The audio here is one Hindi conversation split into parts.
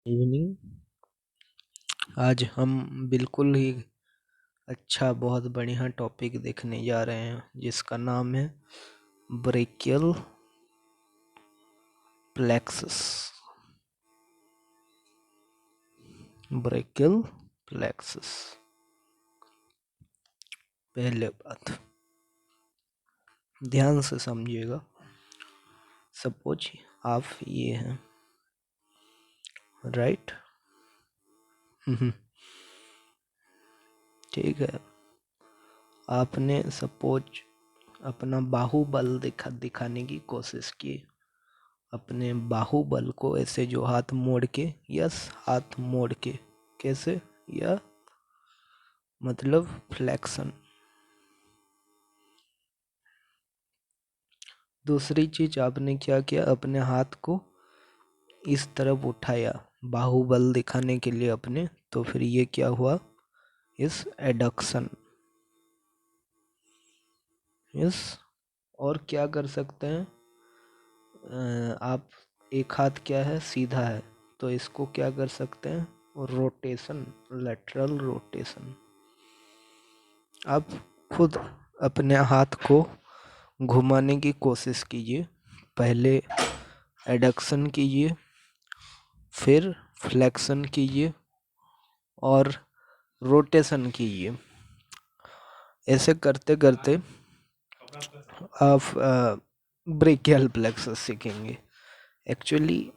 इवनिंग। आज हम बिल्कुल ही अच्छा बहुत बढ़िया टॉपिक देखने जा रहे हैं जिसका नाम है ब्रेकियल प्लेक्सस। Brachial plexus. पहले बात ध्यान से समझिएगा। सपोज आप ये हैं, राइट? ठीक है। आपने सपोज अपना बाहुबल दिखाने की कोशिश की। अपने बाहुबल को ऐसे जो हाथ मोड़ के, यस, हाथ मोड़ के, कैसे? या मतलब फ्लेक्शन। दूसरी चीज आपने क्या किया, अपने हाथ को इस तरफ उठाया बाहुबल दिखाने के लिए अपने, तो फिर ये क्या हुआ, इस एडक्शन। यस। और क्या कर सकते हैं, आप एक हाथ क्या है, सीधा है, तो इसको क्या कर सकते हैं, रोटेशन, लेटरल रोटेशन। आप खुद अपने हाथ को घुमाने की कोशिश कीजिए। पहले एडक्शन कीजिए, फिर फ्लेक्शन कीजिए और रोटेशन कीजिए। ऐसे करते करते आप ब्रेकियल प्लेक्सस सीखेंगे। एक्चुअली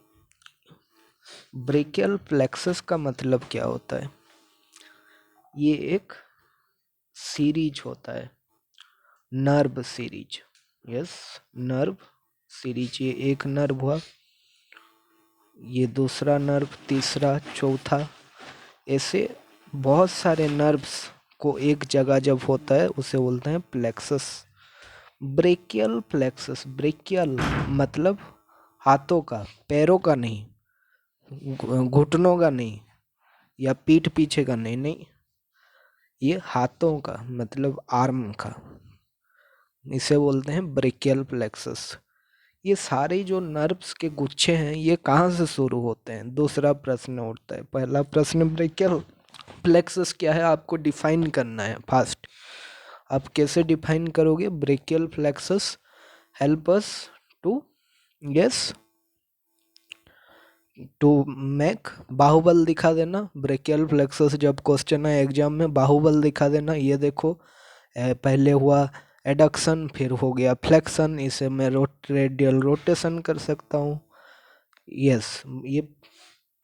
ब्रेकियल प्लेक्सस का मतलब क्या होता है, ये एक सीरीज होता है, nerve series. Yes, nerve series. ये एक नर्व हुआ, ये दूसरा नर्व, तीसरा, चौथा, ऐसे बहुत सारे नर्व्स को एक जगह जब होता है उसे बोलते हैं प्लेक्सस। Brachial plexus. ब्रेकियल मतलब हाथों का, पैरों का नहीं, घुटनों का नहीं, या पीठ पीछे का नहीं, नहीं, ये हाथों का मतलब आर्म का, इसे बोलते हैं ब्रेकियल प्लेक्सस। ये सारे जो नर्व्स के गुच्छे हैं ये कहाँ से शुरू होते हैं, दूसरा प्रश्न उठता है। पहला प्रश्न, ब्रेकियल प्लेक्सस क्या है आपको डिफाइन करना है फास्ट। आप कैसे डिफाइन करोगे, brachial plexus help us to, yes, to make, बाहुबल दिखा देना। ब्रेकियल प्लेक्सस जब क्वेश्चन है एग्जाम में, बाहुबल दिखा देना। ये देखो, पहले हुआ एडक्शन, फिर हो गया फ्लेक्शन, इसे मैं रेडियल रोटेशन कर सकता हूँ। यस, ये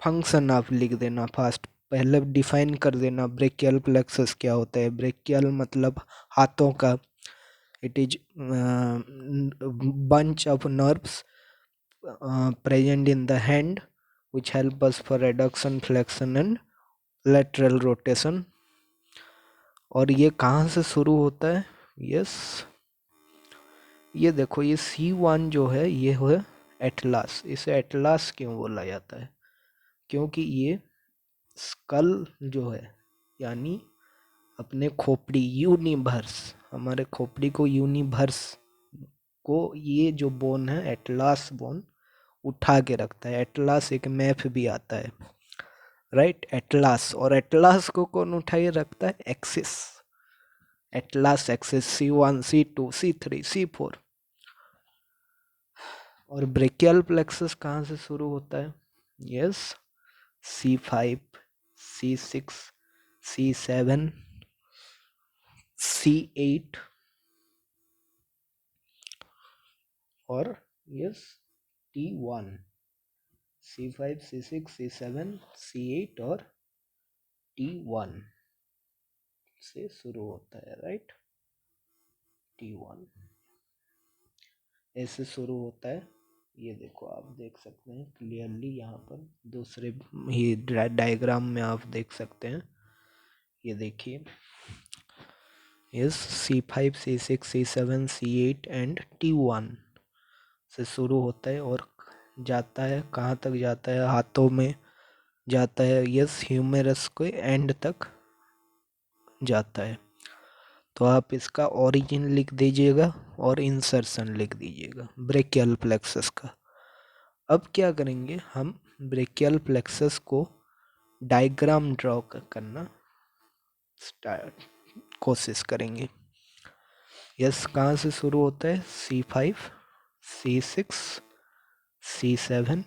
फंक्शन आप लिख देना फास्ट। पहले डिफाइन कर देना ब्रेकियल प्लेक्सस क्या होता है। ब्रेकियल मतलब हाथों का, it is bunch of nerves present in the hand which help us for adduction, flexion and lateral rotation। और ये कहाँ से शुरू होता है, यस, ये देखो, ये C1 जो है ये है एटलास। इसे एटलास क्यों बोला जाता है, क्योंकि ये स्कल जो है, यानी अपने खोपड़ी, यूनिवर्स, हमारे खोपड़ी को, यूनिवर्स को ये जो बोन है एटलास बोन उठा के रखता है। एटलास एक मैप भी आता है, राइट, एटलास। और एटलास को कौन उठाए रखता है, axis, atlas axis, C1, C2, C3, C4। और ब्रेकियल प्लेक्सस कहाँ से शुरू होता है, yes, C5, C6, C7, C8 और yes T1। C5, C6, C7, C8 और T1 से शुरू होता है, राइट। T1 ऐसे शुरू होता है। ये देखो, आप देख सकते हैं क्लियरली, यहाँ पर दूसरे ही डायग्राम में आप देख सकते हैं। ये देखिए, इस C5, C6, C7, C8 and T1 से शुरू होता है और जाता है, कहाँ तक जाता है, हाथों में जाता है, यस, ह्यूमेरस के एंड तक जाता है। तो आप इसका ओरिजिन लिख दीजिएगा और इंसर्शन लिख दीजिएगा ब्रेकियल प्लेक्सस का। अब क्या करेंगे, हम ब्रेकियल प्लेक्सस को डायग्राम ड्रॉ करना स्टार्ट कोशिश करेंगे। यस, कहाँ से शुरू होता है? C5, C6, C7,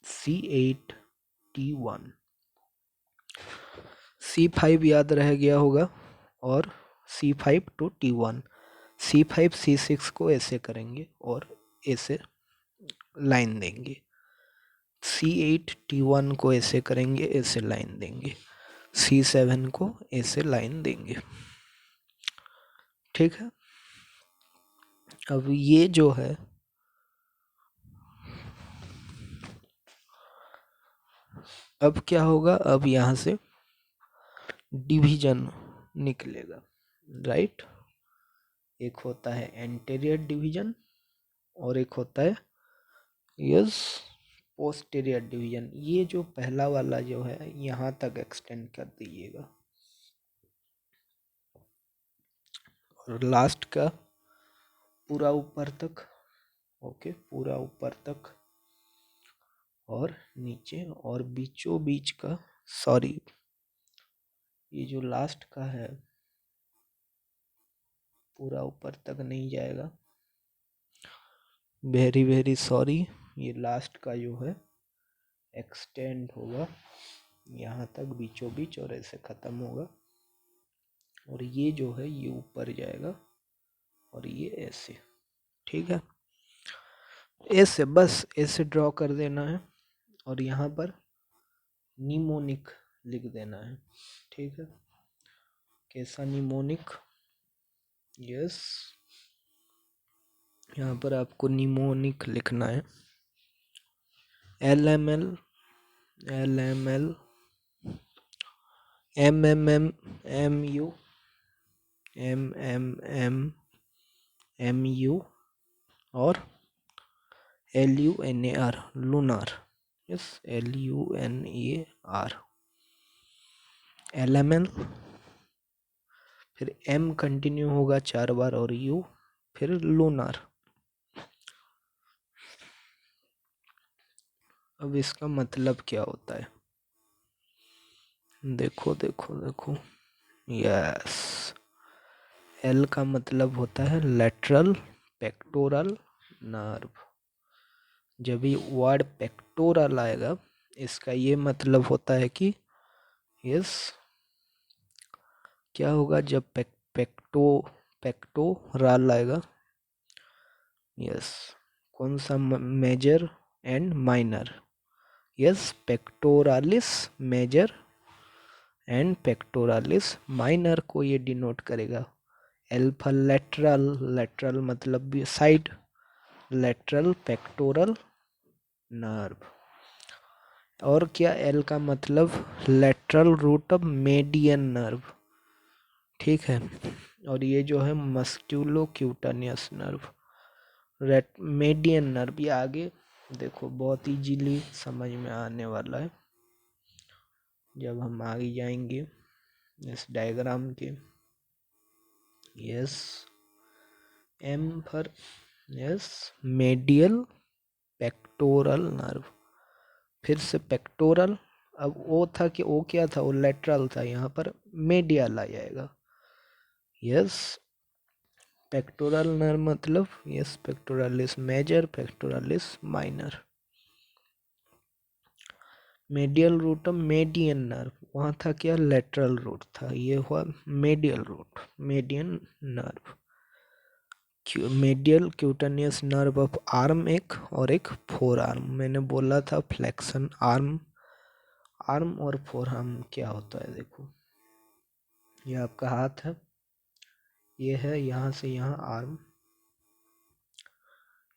C8, T1। C5 याद रह गया होगा और C5 to T1। C5 C6 को ऐसे करेंगे और ऐसे लाइन देंगे। C8 T1 को ऐसे करेंगे, ऐसे लाइन देंगे। C7 को ऐसे लाइन देंगे। ठीक है। अब ये जो है अब क्या होगा? अब यहाँ से डिवीजन निकलेगा, राइट। एक होता है एंटीरियर डिवीजन और एक होता है यस पोस्टीरियर डिवीजन। ये जो पहला वाला जो है यहाँ तक एक्सटेंड कर दीजिएगा और लास्ट का पूरा ऊपर तक। ओके, पूरा ऊपर तक और नीचे और बीचों बीच का, सॉरी ये जो लास्ट का है पूरा ऊपर तक नहीं जाएगा, वेरी वेरी सॉरी। ये लास्ट का जो है एक्सटेंड होगा यहाँ तक बीचों बीच और ऐसे ख़त्म होगा। और ये जो है ये ऊपर जाएगा और ये ऐसे। ठीक है, ऐसे बस ऐसे ड्रॉ कर देना है और यहाँ पर निमोनिक लिख देना है। ठीक है, कैसा निमोनिक? यस, यहाँ पर आपको निमोनिक लिखना है। LML, LML, MMM, MU, MMM, MU और LUNAR, lunar. Yes, LUNAR, LML, फिर M कंटिन्यू होगा 4 बार और U, फिर लूनार। अब इसका मतलब क्या होता है? देखो देखो देखो, यस, L का मतलब होता है लेटरल पेक्टोरल नर्व। जब ये वर्ड पेक्टोरल आएगा इसका ये मतलब होता है कि यस क्या होगा जब पेक्टोरल आएगा? यस, कौन सा? Major and minor. Yes, pectoralis major and pectoralis minor को ये डिनोट करेगा। एल्फा लेटरल, लेटरल मतलब साइड, लेटरल पेक्टोरल नर्व। और क्या? एल का मतलब lateral root of median nerve. ठीक है, और ये जो है musculocutaneous nerve, median nerve. ये आगे देखो बहुत इजीली समझ में आने वाला है जब हम आगे जाएंगे इस डायग्राम के। Yes, M for yes medial pectoral nerve. फिर से पेक्टोरल, अब वो था कि वो क्या था? वो लेटरल था, यहाँ पर मेडियल आ जाएगा। यस, पेक्टोरल नर्व मतलब yes pectoralis major, pectoralis minor. Medial root of median nerve, वहाँ था क्या? लेटरल रूट था, ये हुआ medial root, median nerve. Medial cutaneous nerve of arm एक और एक फोर आर्म। मैंने बोला था फ्लेक्शन आर्म, आर्म और फोर आर्म क्या होता है? देखो ये आपका हाथ है, ये है यहाँ से यहाँ आर्म,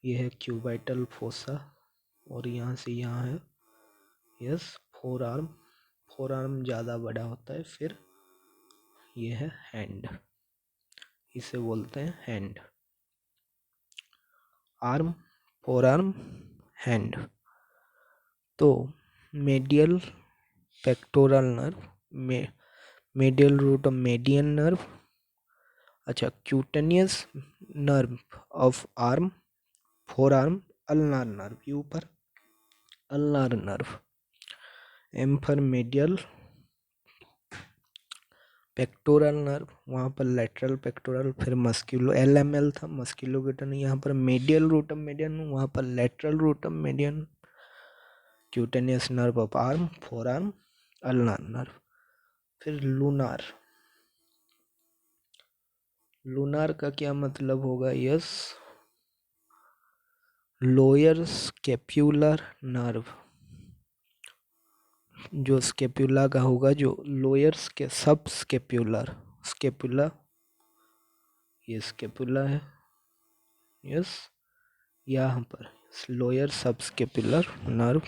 ये है क्यूबाइटल फोसा और यहाँ से यहाँ है yes four arm. Four arm ज़्यादा बड़ा होता है। फिर ये है हैंड, इसे बोलते हैं hand. Arm, forearm, hand. तो medial pectoral nerve, medial root of median nerve. अच्छा, cutaneous nerve of arm, forearm, ulnar nerve, ये ऊपर ulnar nerve. M for medial pectoral nerve, वहाँ पर लेटरल पेक्टोरल, फिर मस्क्यूलो, LML था मस्क्यूलोगेटन, यहाँ पर मेडियल रूटम मीडियन, वहाँ पर lateral root of median. Cutaneous nerve of arm, forearm, ulnar nerve. फिर लूनार, लूनार का क्या मतलब होगा? यस, लोअर स्केप्युलर नर्व, जो स्केप्युला का होगा, जो लोअर के सब स्केप्युलर, स्केपुला, ये स्केपुला है, यस, यहाँ पर लोअर सब स्केपुलर नर्व,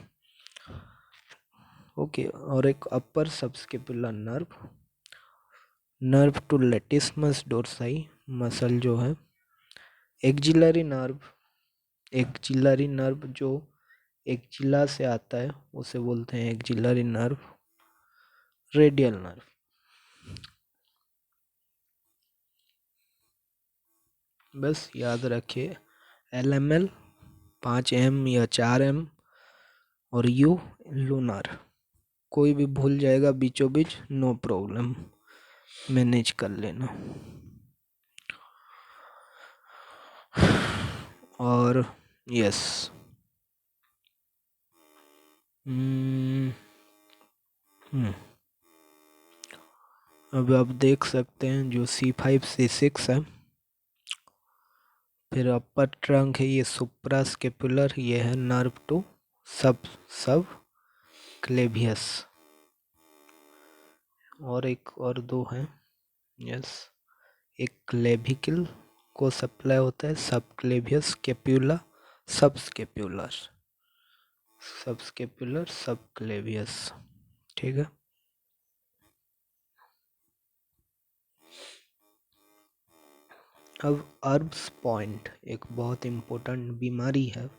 ओके। और एक upper subscapular nerve, nerve to latissimus dorsi, muscle जो है। एक्जिलरी नर्व, एक्जिलरी नर्व जो एक्जिला से आता है उसे बोलते हैं एक्जिलरी नर्व। रेडियल नर्व, बस याद रखिए LML 5M या 4M और U लूनार। कोई भी भूल जाएगा बीचों बीच, नो प्रॉब्लम, मैनेज कर लेना। और यस, अब आप देख सकते हैं जो C5 C6 है, फिर अपर ट्रंक है ये सुप्रास्केपुलर, ये है नर्व टू सब सब क्लेवियस, और एक और दो हैं, यस, एक क्लेविकल को सप्लाई होता है, सब क्लेवियस, स्केप्यूला, सब स्केप्यूलर, सब स्केप्यूलर, सब क्लेवियस, ठीक है। अब अर्ब्स पॉइंट एक बहुत इम्पोर्टेंट बीमारी है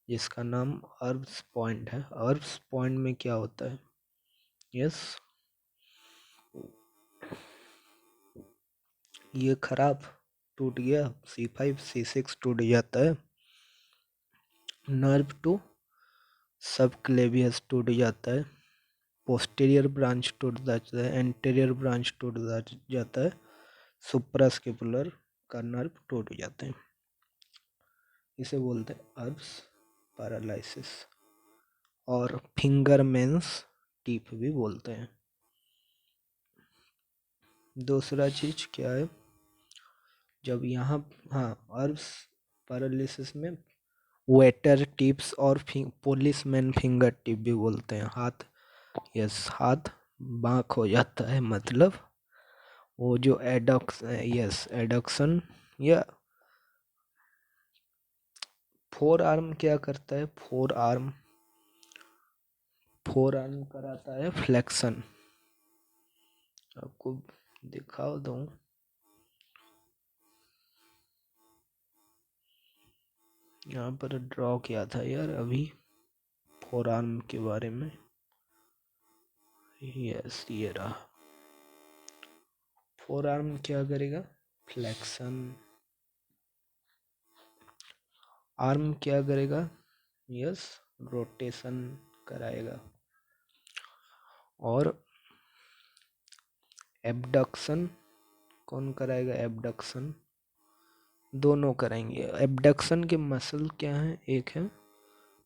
जिसका नाम अर्ब्स पॉइंट है। अर्ब्स पॉइंट में क्या होता है? यस, ये खराब टूट गया, C5 C6 टूट जाता है, नर्व टू सब क्लेवियस टूट जाता है, पोस्टीरियर ब्रांच टूट जाता है, एंटीरियर ब्रांच टूट जाता है, सुप्रास्केपुलर का नर्व टूट जाते हैं, इसे बोलते हैं अर्ब्स पैरालिसिस, और फिंगरमैन्स टीप भी बोलते हैं। दूसरा चीज क्या है? जब यहाँ, हाँ, अर्ब्स पैरालिसिस में वेटर टिप्स और पुलिसमैन फिंगर टिप भी बोलते हैं, हाथ, यस, हाथ बांक हो जाता है, मतलब वो जो एडक्स, यस, एडक्शन, या फोर आर्म क्या करता है? फोर आर्म कराता है फ्लेक्शन, आपको दिखा दूं, यहाँ पर ड्रॉ किया था यार अभी फोर आर्म के बारे में, यस, ये रहा। फोर आर्म क्या करेगा? फ्लेक्शन। आर्म क्या करेगा? यस, रोटेशन कराएगा। और एबडक्शन कौन कराएगा? एबडक्शन दोनों कराएंगे। एबडक्शन के मसल क्या हैं? एक है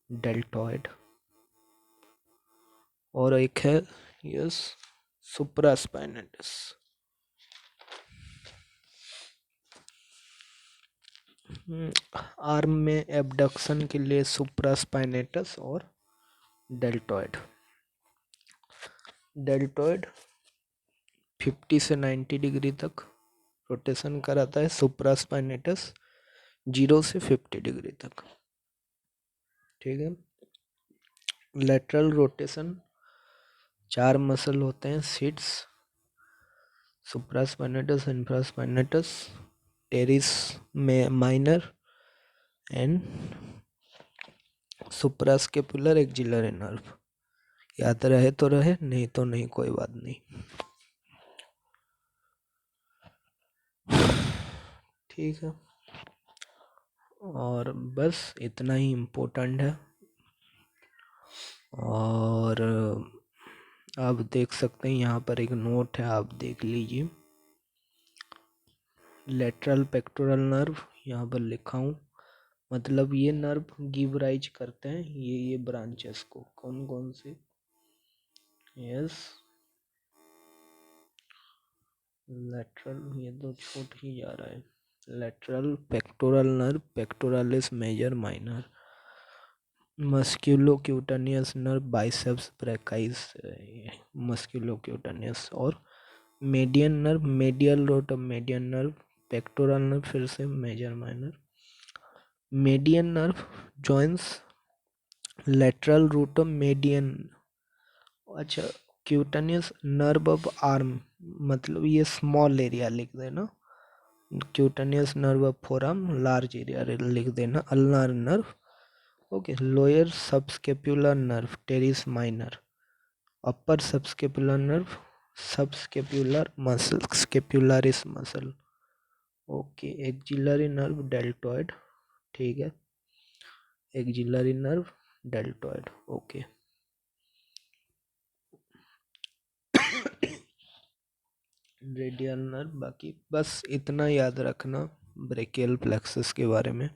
डेल्टॉइड और एक है, यस, सुप्रास्पाइनेटस। आर्म में एबडक्शन के लिए सुप्रास्पाइनेटस और डेल्टॉइड। डेल्टॉइड 50 से 90 डिग्री तक रोटेशन कराता है, सुप्रास्पाइनेटस 0 से 50 डिग्री तक, ठीक है। लेटरल रोटेशन 4 मसल होते हैं, सिट्स, सुप्रास्पाइनेटस, इंफ्रास्पाइनेटस, टेरिस में minor and suprascapular axillary nerve. याद रहे तो रहे, नहीं तो नहीं, कोई बात नहीं, ठीक है। और बस इतना ही इम्पोर्टेंट है। और आप देख सकते हैं यहाँ पर एक नोट है, आप देख लीजिए। लेटरल पेक्टोरल नर्व यहाँ पर लिखा हूँ, मतलब ये नर्व गिव राइज करते हैं ये ब्रांचेस को, कौन कौन से? यस, लेटरल, ये तो छूट ही जा रहा है। Lateral pectoral nerve, pectoralis major minor, musculocutaneous nerve biceps brachialis, musculocutaneous, और median nerve, medial root of median nerve, pectoral nerve फिर से major minor. Median nerve joins lateral root of median, अच्छा, क्यूटेनियस नर्व ऑफ आर्म, मतलब ये स्मॉल एरिया लिख देना, cutaneous nerve of forearm large area लिख देना, ulnar nerve. Okay, lower subscapular nerve teres minor, upper subscapular nerve subscapular muscle scapularis muscle. Okay, axillary nerve deltoid, ठीक है, axillary nerve deltoid. Okay, radial nerve, बाकी बस इतना याद रखना ब्रेकियल प्लेक्सस के बारे में,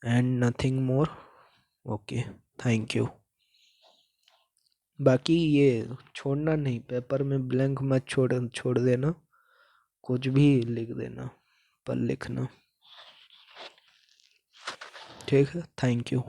and nothing more. Okay, thank you. बाकी ये छोड़ना नहीं, पेपर में ब्लैंक मत छोड़ देना, कुछ भी लिख देना पर लिखना, ठीक है, थैंक यू।